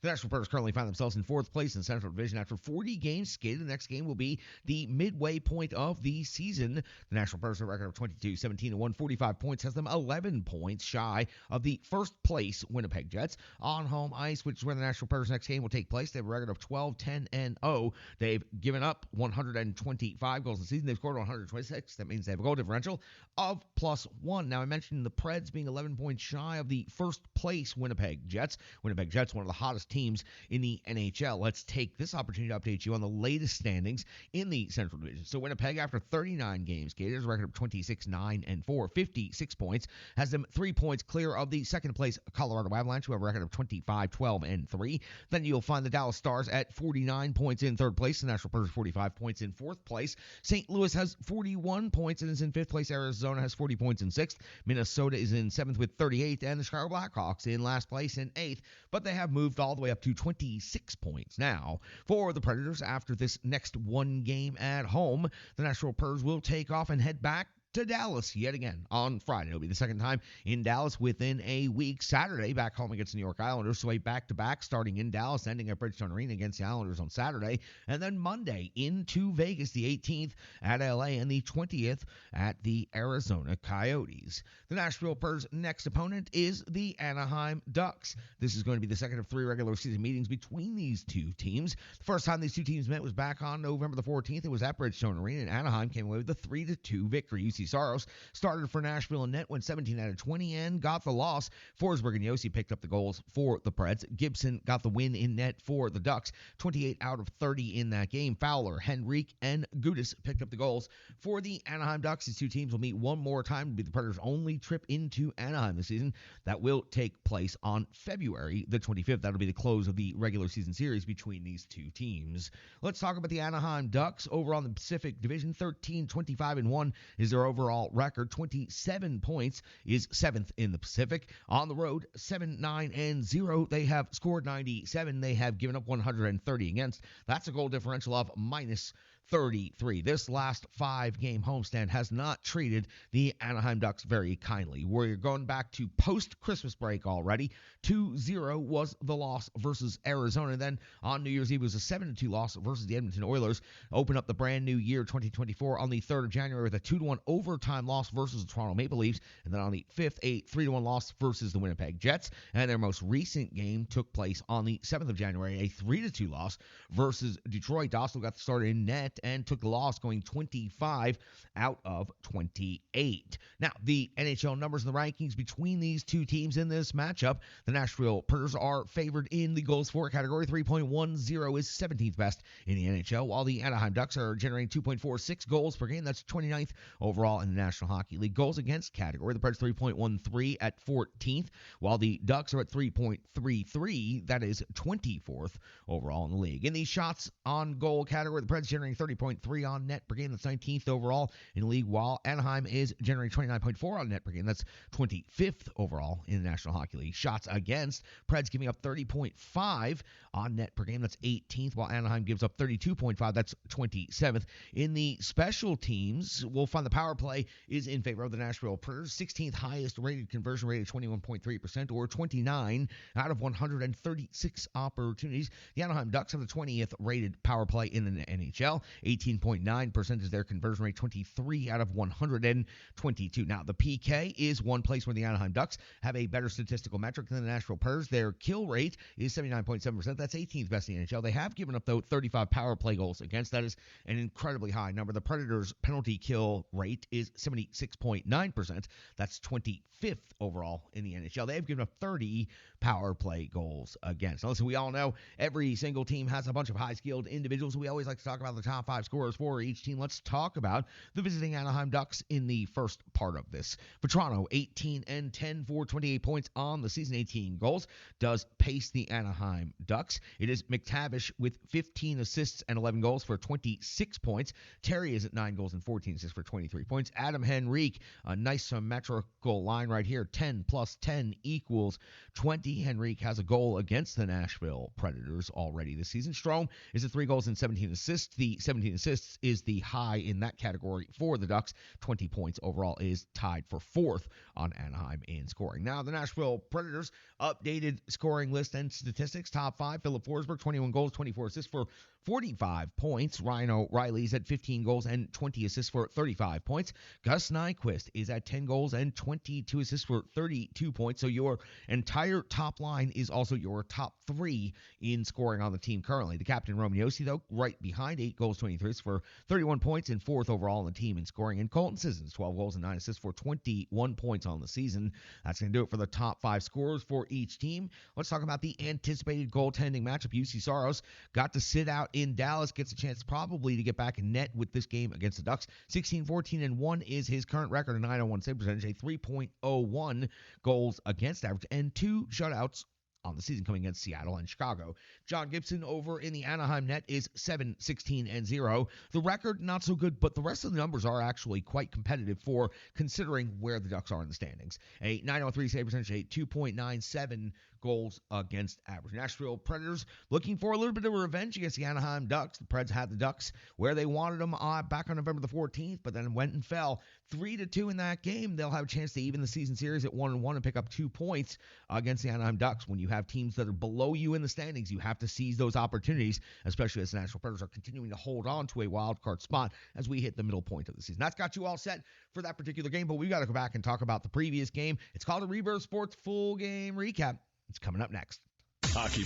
The Nashville Predators currently find themselves in fourth place in the Central Division after 40 games skated. The next game will be the midway point of the season. The Nashville Predators, a record of 22-17-1, 45 points, has them 11 points shy of the first place Winnipeg Jets on home ice, which is where the Nashville Predators' next game will take place. They have a record of 12-10-0. They've given up 125 goals in the season. They've scored 126. That means they have a goal differential of +1. Now, I mentioned the Preds being 11 points shy of the first place Winnipeg Jets. Winnipeg Jets, one of the hottest teams in the NHL. Let's take this opportunity to update you on the latest standings in the Central Division. So Winnipeg, after 39 games, has a record of 26-9-4, 56 points, has them 3 points clear of the second place Colorado Avalanche, who have a record of 25-12-3. Then you'll find the Dallas Stars at 49 points in third place. The Nashville Predators 45 points in fourth place. St. Louis has 41 points and is in fifth place. Arizona has 40 points in sixth. Minnesota is in seventh with 38, and the Chicago Blackhawks in last place in eighth. But they have moved all the way up to 26 points now for the Predators. After this next one game at home, the Nashville Predators will take off and head back to Dallas yet again on Friday. It'll be the second time in Dallas within a week. Saturday, back home against the New York Islanders. So a back-to-back starting in Dallas, ending at Bridgestone Arena against the Islanders on Saturday. And then Monday into Vegas, the 18th at LA and the 20th at the Arizona Coyotes. The Nashville Predators' next opponent is the Anaheim Ducks. This is going to be the second of 3 regular season meetings between these two teams. The first time these two teams met was back on November the 14th. It was at Bridgestone Arena, and Anaheim came away with a 3-2 victory. UC Saros started for Nashville in net, went 17 out of 20 and got the loss. Forsberg and Yossi picked up the goals for the Preds. Gibson got the win in net for the Ducks, 28 out of 30 in that game. Fowler, Henrique, and Gudis picked up the goals for the Anaheim Ducks. These two teams will meet one more time. It'll be the Predators' only trip into Anaheim this season. That will take place on February the 25th. That'll be the close of the regular season series between these two teams. Let's talk about the Anaheim Ducks. Over on the Pacific Division, 13-25-1 is their overall record. 27 points is 7th in the Pacific. On the road, 7-9-0. They have scored 97. They have given up 130 against. That's a goal differential of -33. This last 5-game homestand has not treated the Anaheim Ducks very kindly. We're going back to post-Christmas break already. 2-0 was the loss versus Arizona. Then on New Year's Eve, it was a 7-2 loss versus the Edmonton Oilers. Open up the brand new year 2024 on the 3rd of January with a 2-1 overtime loss versus the Toronto Maple Leafs. And then on the 5th, a 3-1 loss versus the Winnipeg Jets. And their most recent game took place on the 7th of January, a 3-2 loss versus Detroit. Dostal got the start in net and took the loss, going 25 out of 28. Now, the NHL numbers and the rankings between these two teams in this matchup. The Nashville Predators are favored in the goals for category. 3.10 is 17th best in the NHL, while the Anaheim Ducks are generating 2.46 goals per game. That's 29th overall in the National Hockey League. Goals against category, the Predators 3.13 at 14th, while the Ducks are at 3.33. That is 24th overall in the league. In the shots on goal category, the Predators generating 30.3 on net per game. That's 19th overall in the league, while Anaheim is generating 29.4 on net per game. That's 25th overall in the National Hockey League. Shots against, Preds giving up 30.5 on net per game. That's 18th, while Anaheim gives up 32.5. That's 27th. In the special teams, we'll find the power play is in favor of the Nashville Predators. 16th highest rated conversion rate of 21.3%, or 29 out of 136 opportunities. The Anaheim Ducks have the 20th rated power play in the NHL. 18.9% is their conversion rate, 23 out of 122. Now, the PK is one place where the Anaheim Ducks have a better statistical metric than the Nashville Predators. Their kill rate is 79.7%. That's 18th best in the NHL. They have given up, though, 35 power play goals against. That is an incredibly high number. The Predators' penalty kill rate is 76.9%. That's 25th overall in the NHL. They have given up 30 power play goals against. Now, listen, we all know every single team has a bunch of high-skilled individuals. We always like to talk about the top 5 scorers for each team. Let's talk about the visiting Anaheim Ducks in the first part of this. Vetrano, 18-10 for 28 points on the season, 18 goals, does pace the Anaheim Ducks. It is McTavish with 15 assists and 11 goals for 26 points. Terry is at 9 goals and 14 assists for 23 points. Adam Henrique, a nice symmetrical line right here. 10 plus 10 equals 20. already. Henrique has a goal against the Nashville Predators already this season. Strome is at 3 goals and 17 assists. The 17 assists is the high in that category for the Ducks. 20 points overall is tied for 4th on Anaheim in scoring. Now, the Nashville Predators updated scoring list and statistics. Top 5, Philip Forsberg, 21 goals, 24 assists for 45 points. Ryan O'Reilly's at 15 goals and 20 assists for 35 points. Gus Nyquist is at 10 goals and 22 assists for 32 points. So your entire top line is also your top 3 in scoring on the team currently. The captain, Roman Josi, though, right behind, 8 goals, 23 assists for 31 points and 4th overall on the team in scoring. And Colton Sissons, 12 goals and 9 assists for 21 points on the season. That's going to do it for the top 5 scorers for each team. Let's talk about the anticipated goaltending matchup. UC Saros got to sit out in Dallas, gets a chance probably to get back in net with this game against the Ducks. 16-14-1 is his current record, a 901 save percentage, a 3.01 goals against average, and 2 shutouts on the season coming against Seattle and Chicago. John Gibson over in the Anaheim net is 7-16-0. The record, not so good, but the rest of the numbers are actually quite competitive for considering where the Ducks are in the standings. A 903 save percentage, a 2.97 goals against average. Nashville Predators looking for a little bit of revenge against the Anaheim Ducks. The Preds had the Ducks where they wanted them back on November the 14th, but then went and fell 3-2 in that game. They'll have a chance to even the season series at 1-1 and pick up 2 points against the Anaheim Ducks. When you have teams that are below you in the standings, you have to seize those opportunities, especially as the Nashville Predators are continuing to hold on to a wild card spot as we hit the middle point of the season. That's got you all set for that particular game, but we've got to go back and talk about the previous game. It's called a Rebirth Sports Full Game Recap. It's coming up next. Hockey